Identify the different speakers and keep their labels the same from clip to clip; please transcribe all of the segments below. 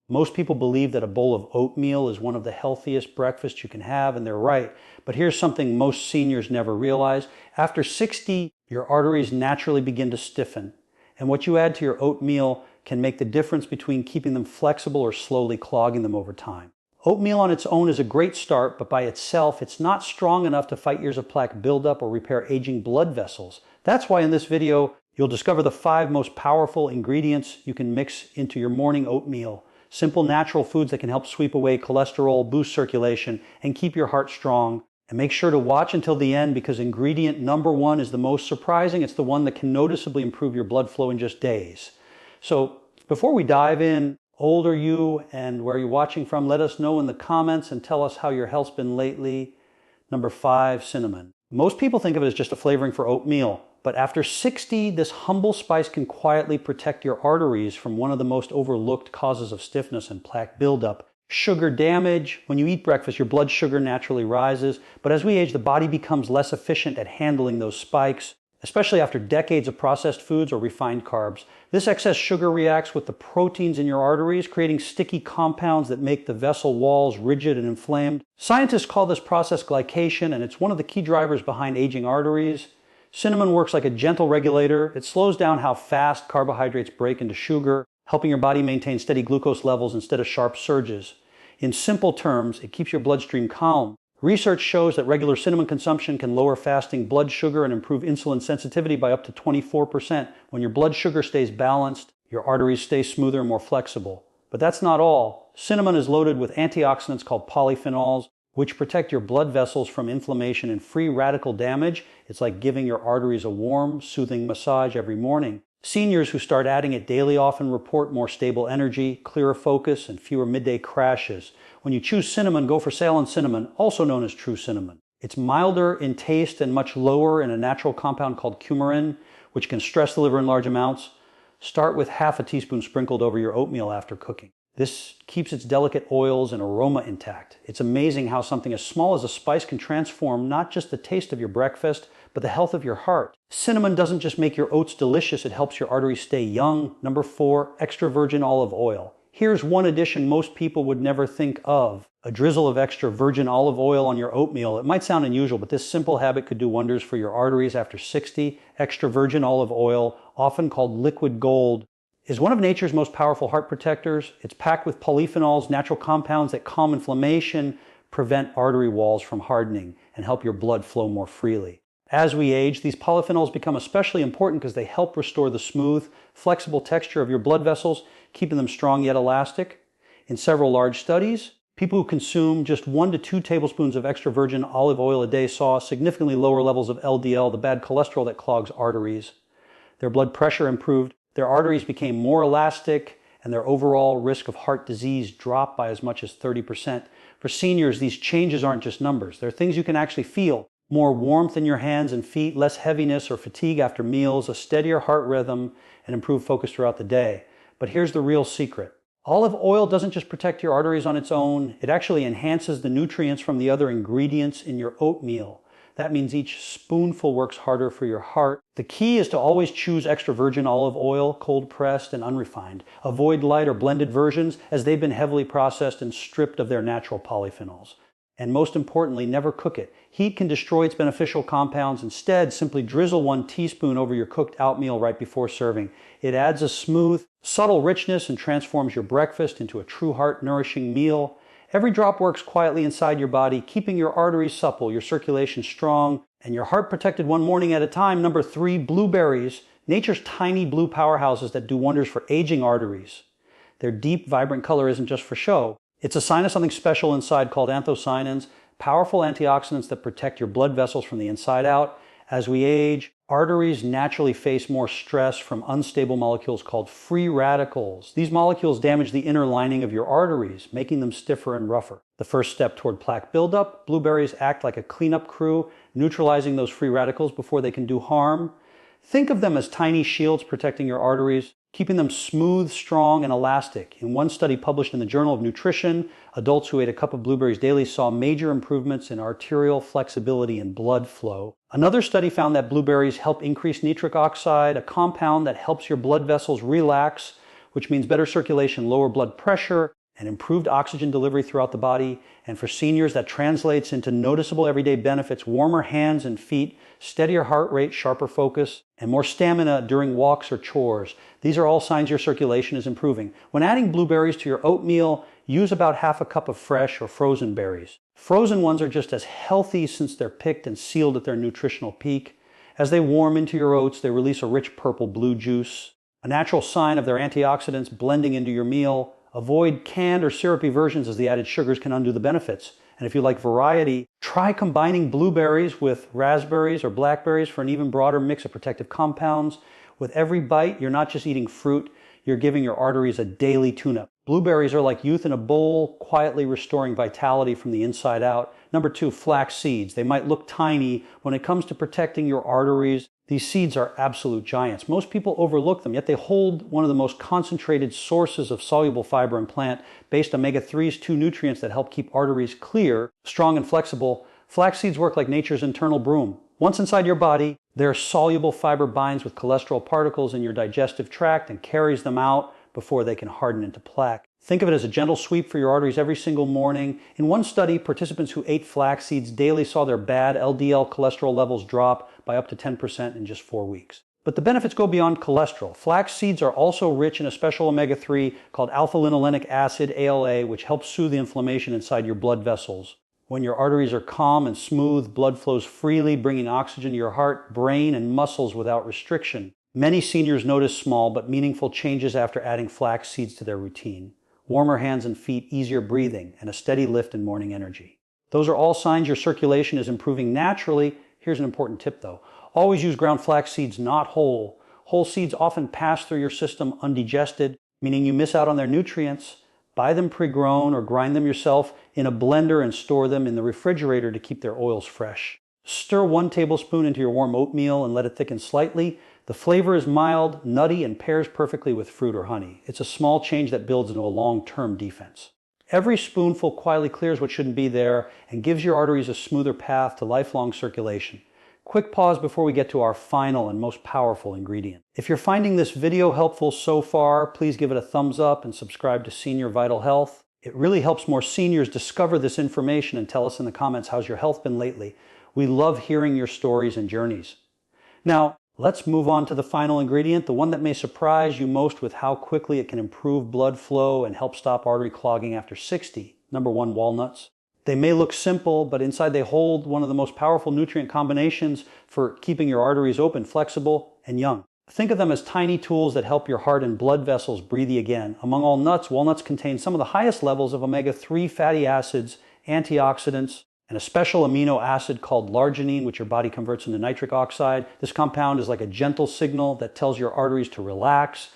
Speaker 1: Most people believe that a bowl of oatmeal is one of the healthiest breakfasts you can have, and they're right. But here's something most seniors never realize. After 60, your arteries naturally begin to stiffen. And what you add to your oatmeal can make the difference between keeping them flexible or slowly clogging them over time. Oatmeal on its own is a great start, but by itself, it's not strong enough to fight years of plaque buildup or repair aging blood vessels. That's why in this video, you'll discover the 5 most powerful ingredients you can mix into your morning oatmeal. Simple natural foods that can help sweep away cholesterol, boost circulation, and keep your heart strong. And make sure to watch until the end because ingredient number 1 is the most surprising. It's the one that can noticeably improve your blood flow in just days. So before we dive in, old are you and where you're watching from, let us know in the comments and tell us how your health's been lately. Number 5, cinnamon. Most people think of it as just a flavoring for oatmeal. But after 60, this humble spice can quietly protect your arteries from one of the most overlooked causes of stiffness and plaque buildup. Sugar damage. When you eat breakfast, your blood sugar naturally rises. But as we age, the body becomes less efficient at handling those spikes, especially after decades of processed foods or refined carbs. This excess sugar reacts with the proteins in your arteries, creating sticky compounds that make the vessel walls rigid and inflamed. Scientists call this process glycation, and it's one of the key drivers behind aging arteries. Cinnamon works like a gentle regulator. It slows down how fast carbohydrates break into sugar, helping your body maintain steady glucose levels instead of sharp surges. In simple terms, it keeps your bloodstream calm. Research shows that regular cinnamon consumption can lower fasting blood sugar and improve insulin sensitivity by up to 24%. When your blood sugar stays balanced, your arteries stay smoother and more flexible. But that's not all. Cinnamon is loaded with antioxidants called polyphenols, which protect your blood vessels from inflammation and free radical damage. It's like giving your arteries a warm, soothing massage every morning. Seniors who start adding it daily often report more stable energy, clearer focus, and fewer midday crashes. When you choose cinnamon, go for Ceylon cinnamon, also known as true cinnamon. It's milder in taste and much lower in a natural compound called coumarin, which can stress the liver in large amounts. Start with half a teaspoon sprinkled over your oatmeal after cooking. This keeps its delicate oils and aroma intact. It's amazing how something as small as a spice can transform not just the taste of your breakfast, but the health of your heart. Cinnamon doesn't just make your oats delicious, it helps your arteries stay young. Number 4, extra virgin olive oil. Here's one addition most people would never think of. A drizzle of extra virgin olive oil on your oatmeal. It might sound unusual, but this simple habit could do wonders for your arteries after 60. Extra virgin olive oil, often called liquid gold, is one of nature's most powerful heart protectors. It's packed with polyphenols, natural compounds that calm inflammation, prevent artery walls from hardening, and help your blood flow more freely. As we age, these polyphenols become especially important because they help restore the smooth, flexible texture of your blood vessels, keeping them strong yet elastic. In several large studies, people who consume just 1 to 2 tablespoons of extra virgin olive oil a day saw significantly lower levels of LDL, the bad cholesterol that clogs arteries. Their blood pressure improved, their arteries became more elastic, and their overall risk of heart disease dropped by as much as 30%. For seniors, these changes aren't just numbers. They're things you can actually feel. More warmth in your hands and feet, less heaviness or fatigue after meals, a steadier heart rhythm, and improved focus throughout the day. But here's the real secret. Olive oil doesn't just protect your arteries on its own, it actually enhances the nutrients from the other ingredients in your oatmeal. That means each spoonful works harder for your heart. The key is to always choose extra virgin olive oil, cold pressed and unrefined. Avoid light or blended versions as they've been heavily processed and stripped of their natural polyphenols. And most importantly, never cook it. Heat can destroy its beneficial compounds. Instead, simply drizzle 1 teaspoon over your cooked oatmeal right before serving. It adds a smooth, subtle richness and transforms your breakfast into a true heart-nourishing meal. Every drop works quietly inside your body, keeping your arteries supple, your circulation strong, and your heart protected one morning at a time. Number 3, blueberries. Nature's tiny blue powerhouses that do wonders for aging arteries. Their deep, vibrant color isn't just for show. It's a sign of something special inside called anthocyanins, powerful antioxidants that protect your blood vessels from the inside out. As we age, arteries naturally face more stress from unstable molecules called free radicals. These molecules damage the inner lining of your arteries, making them stiffer and rougher. The first step toward plaque buildup, blueberries act like a cleanup crew, neutralizing those free radicals before they can do harm. Think of them as tiny shields protecting your arteries, keeping them smooth, strong, and elastic. In one study published in the Journal of Nutrition, adults who ate a cup of blueberries daily saw major improvements in arterial flexibility and blood flow. Another study found that blueberries help increase nitric oxide, a compound that helps your blood vessels relax, which means better circulation, lower blood pressure, and improved oxygen delivery throughout the body. And for seniors, that translates into noticeable everyday benefits: warmer hands and feet, steadier heart rate, sharper focus, and more stamina during walks or chores. These are all signs your circulation is improving. When adding blueberries to your oatmeal, use about half a cup of fresh or frozen berries. Frozen ones are just as healthy since they're picked and sealed at their nutritional peak. As they warm into your oats, they release a rich purple-blue juice, a natural sign of their antioxidants blending into your meal. Avoid canned or syrupy versions, as the added sugars can undo the benefits. And if you like variety, try combining blueberries with raspberries or blackberries for an even broader mix of protective compounds. With every bite, you're not just eating fruit, you're giving your arteries a daily tune-up. Blueberries are like youth in a bowl, quietly restoring vitality from the inside out. Number 2, flax seeds. They might look tiny. When it comes to protecting your arteries, these seeds are absolute giants. Most people overlook them, yet they hold one of the most concentrated sources of soluble fiber in plant based omega-3s, 2 nutrients that help keep arteries clear, strong, and flexible. Flax seeds work like nature's internal broom. Once inside your body, their soluble fiber binds with cholesterol particles in your digestive tract and carries them out before they can harden into plaque. Think of it as a gentle sweep for your arteries every single morning. In one study, participants who ate flax seeds daily saw their bad LDL cholesterol levels drop by up to 10% in just 4 weeks. But the benefits go beyond cholesterol. Flax seeds are also rich in a special omega-3 called alpha-linolenic acid, ALA, which helps soothe the inflammation inside your blood vessels. When your arteries are calm and smooth, blood flows freely, bringing oxygen to your heart, brain, and muscles without restriction. Many seniors notice small but meaningful changes after adding flax seeds to their routine. Warmer hands and feet, easier breathing, and a steady lift in morning energy. Those are all signs your circulation is improving naturally. Here's an important tip though. Always use ground flax seeds, not whole. Whole seeds often pass through your system undigested, meaning you miss out on their nutrients. Buy them pre-grown or grind them yourself in a blender and store them in the refrigerator to keep their oils fresh. Stir 1 tablespoon into your warm oatmeal and let it thicken slightly. The flavor is mild, nutty, and pairs perfectly with fruit or honey. It's a small change that builds into a long-term defense. Every spoonful quietly clears what shouldn't be there and gives your arteries a smoother path to lifelong circulation. Quick pause before we get to our final and most powerful ingredient. If you're finding this video helpful so far, please give it a thumbs up and subscribe to Senior Vital Health. It really helps more seniors discover this information, and tell us in the comments, how's your health been lately? We love hearing your stories and journeys. Now, let's move on to the final ingredient, the one that may surprise you most with how quickly it can improve blood flow and help stop artery clogging after 60. Number 1, walnuts. They may look simple, but inside they hold one of the most powerful nutrient combinations for keeping your arteries open, flexible, and young. Think of them as tiny tools that help your heart and blood vessels breathe again. Among all nuts, walnuts contain some of the highest levels of omega-3 fatty acids, antioxidants, and a special amino acid called larginine, which your body converts into nitric oxide. This compound is like a gentle signal that tells your arteries to relax,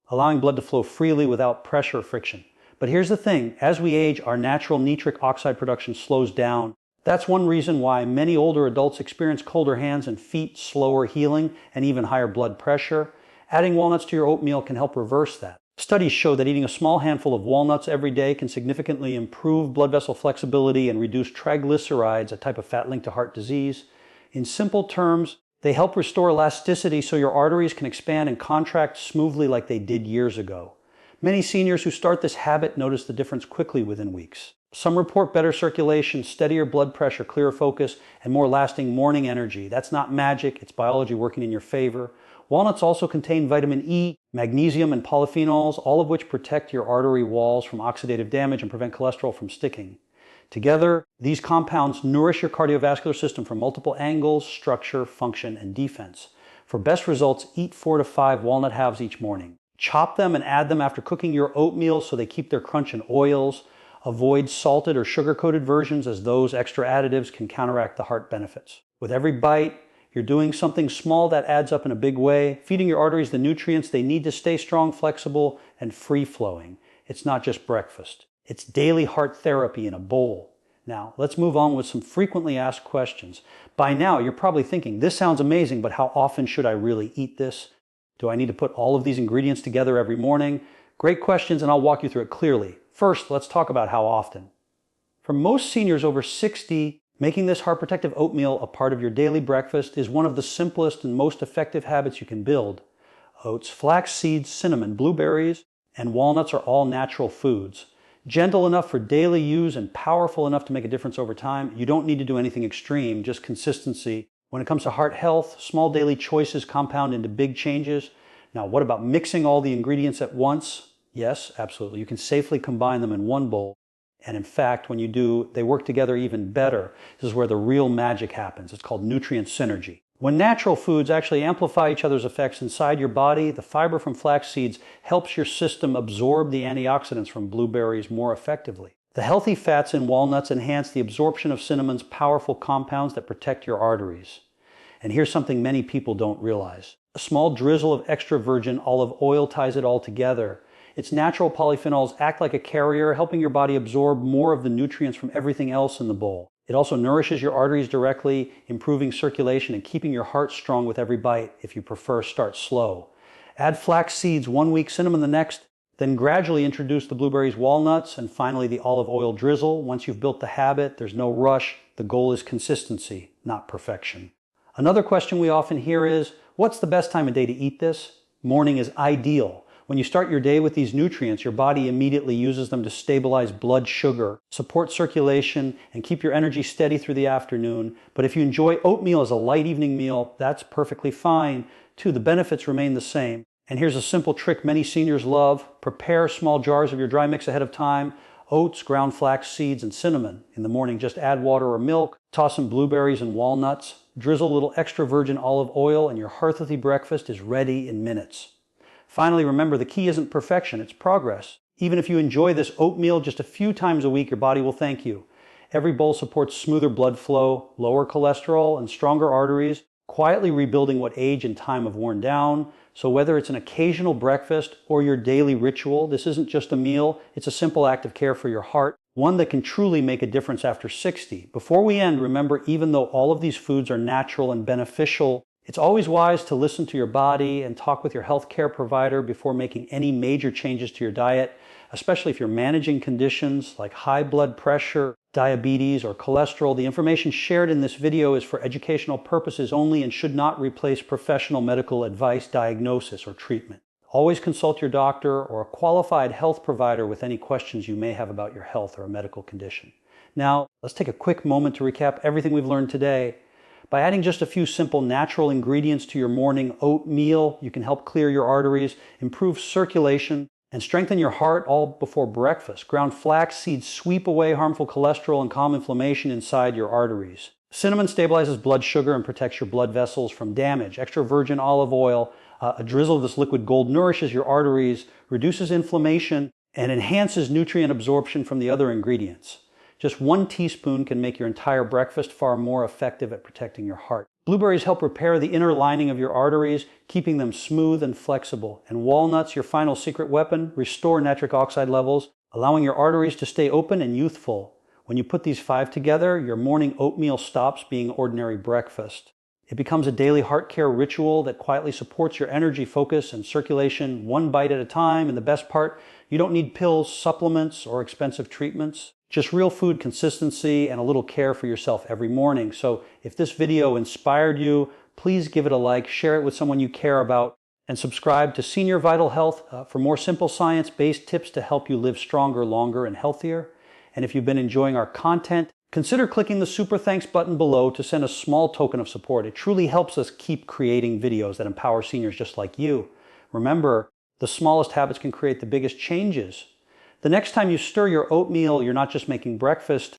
Speaker 1: allowing blood to flow freely without pressure or friction. But here's the thing, as we age, our natural nitric oxide production slows down. That's one reason why many older adults experience colder hands and feet, slower healing, and even higher blood pressure. Adding walnuts to your oatmeal can help reverse that. Studies show that eating a small handful of walnuts every day can significantly improve blood vessel flexibility and reduce triglycerides, a type of fat linked to heart disease. In simple terms, they help restore elasticity so your arteries can expand and contract smoothly like they did years ago. Many seniors who start this habit notice the difference quickly within weeks. Some report better circulation, steadier blood pressure, clearer focus, and more lasting morning energy. That's not magic, it's biology working in your favor. Walnuts also contain vitamin E, magnesium, and polyphenols, all of which protect your artery walls from oxidative damage and prevent cholesterol from sticking. Together, these compounds nourish your cardiovascular system from multiple angles: structure, function, and defense. For best results, eat 4 to 5 walnut halves each morning. Chop them and add them after cooking your oatmeal so they keep their crunch in oils. Avoid salted or sugar-coated versions, as those extra additives can counteract the heart benefits. With every bite, you're doing something small that adds up in a big way, feeding your arteries the nutrients they need to stay strong, flexible, and free-flowing. It's not just breakfast. It's daily heart therapy in a bowl. Now, let's move on with some frequently asked questions. By now, you're probably thinking, this sounds amazing, but how often should I really eat this? Do I need to put all of these ingredients together every morning? Great questions, and I'll walk you through it clearly. First, let's talk about how often. For most seniors over 60, making this heart protective oatmeal a part of your daily breakfast is one of the simplest and most effective habits you can build. Oats, flax seeds, cinnamon, blueberries, and walnuts are all natural foods. Gentle enough for daily use and powerful enough to make a difference over time. You don't need to do anything extreme, just consistency. When it comes to heart health, small daily choices compound into big changes. Now, what about mixing all the ingredients at once? Yes, absolutely. You can safely combine them in one bowl. And in fact, when you do, they work together even better. This is where the real magic happens. It's called nutrient synergy. When natural foods actually amplify each other's effects inside your body, the fiber from flax seeds helps your system absorb the antioxidants from blueberries more effectively. The healthy fats in walnuts enhance the absorption of cinnamon's powerful compounds that protect your arteries. And here's something many people don't realize. A small drizzle of extra virgin olive oil ties it all together. Its natural polyphenols act like a carrier, helping your body absorb more of the nutrients from everything else in the bowl. It also nourishes your arteries directly, improving circulation and keeping your heart strong with every bite. If you prefer, start slow. Add flax seeds 1 week, cinnamon the next, then gradually introduce the blueberries, walnuts, and finally the olive oil drizzle. Once you've built the habit, there's no rush. The goal is consistency, not perfection. Another question we often hear is, what's the best time of day to eat this? Morning is ideal. When you start your day with these nutrients, your body immediately uses them to stabilize blood sugar, support circulation, and keep your energy steady through the afternoon. But if you enjoy oatmeal as a light evening meal, that's perfectly fine too. The benefits remain the same. And here's a simple trick many seniors love. Prepare small jars of your dry mix ahead of time. Oats, ground flax seeds, and cinnamon. In the morning, just add water or milk. Toss some blueberries and walnuts. Drizzle a little extra virgin olive oil, and your hearty breakfast is ready in minutes. Finally, remember, the key isn't perfection, it's progress. Even if you enjoy this oatmeal just a few times a week, your body will thank you. Every bowl supports smoother blood flow, lower cholesterol, and stronger arteries, quietly rebuilding what age and time have worn down. So whether it's an occasional breakfast or your daily ritual, this isn't just a meal, it's a simple act of care for your heart, one that can truly make a difference after 60. Before we end, remember, even though all of these foods are natural and beneficial, it's always wise to listen to your body and talk with your healthcare provider before making any major changes to your diet, especially if you're managing conditions like high blood pressure, diabetes, or cholesterol. The information shared in this video is for educational purposes only and should not replace professional medical advice, diagnosis, or treatment. Always consult your doctor or a qualified health provider with any questions you may have about your health or a medical condition. Now, let's take a quick moment to recap everything we've learned today. By adding just a few simple natural ingredients to your morning oatmeal, you can help clear your arteries, improve circulation, and strengthen your heart all before breakfast. Ground flax seeds sweep away harmful cholesterol and calm inflammation inside your arteries. Cinnamon stabilizes blood sugar and protects your blood vessels from damage. Extra virgin olive oil, a drizzle of this liquid gold, nourishes your arteries, reduces inflammation, and enhances nutrient absorption from the other ingredients. Just 1 teaspoon can make your entire breakfast far more effective at protecting your heart. Blueberries help repair the inner lining of your arteries, keeping them smooth and flexible. And walnuts, your final secret weapon, restore nitric oxide levels, allowing your arteries to stay open and youthful. When you put these 5 together, your morning oatmeal stops being ordinary breakfast. It becomes a daily heart care ritual that quietly supports your energy, focus, and circulation 1 bite at a time. And the best part, you don't need pills, supplements, or expensive treatments. Just real food consistency and a little care for yourself every morning. So if this video inspired you, please give it a like, share it with someone you care about, and subscribe to Senior Vital Health for more simple science-based tips to help you live stronger, longer, and healthier. And if you've been enjoying our content, consider clicking the Super Thanks button below to send a small token of support. It truly helps us keep creating videos that empower seniors just like you. Remember, the smallest habits can create the biggest changes. The next time you stir your oatmeal, you're not just making breakfast,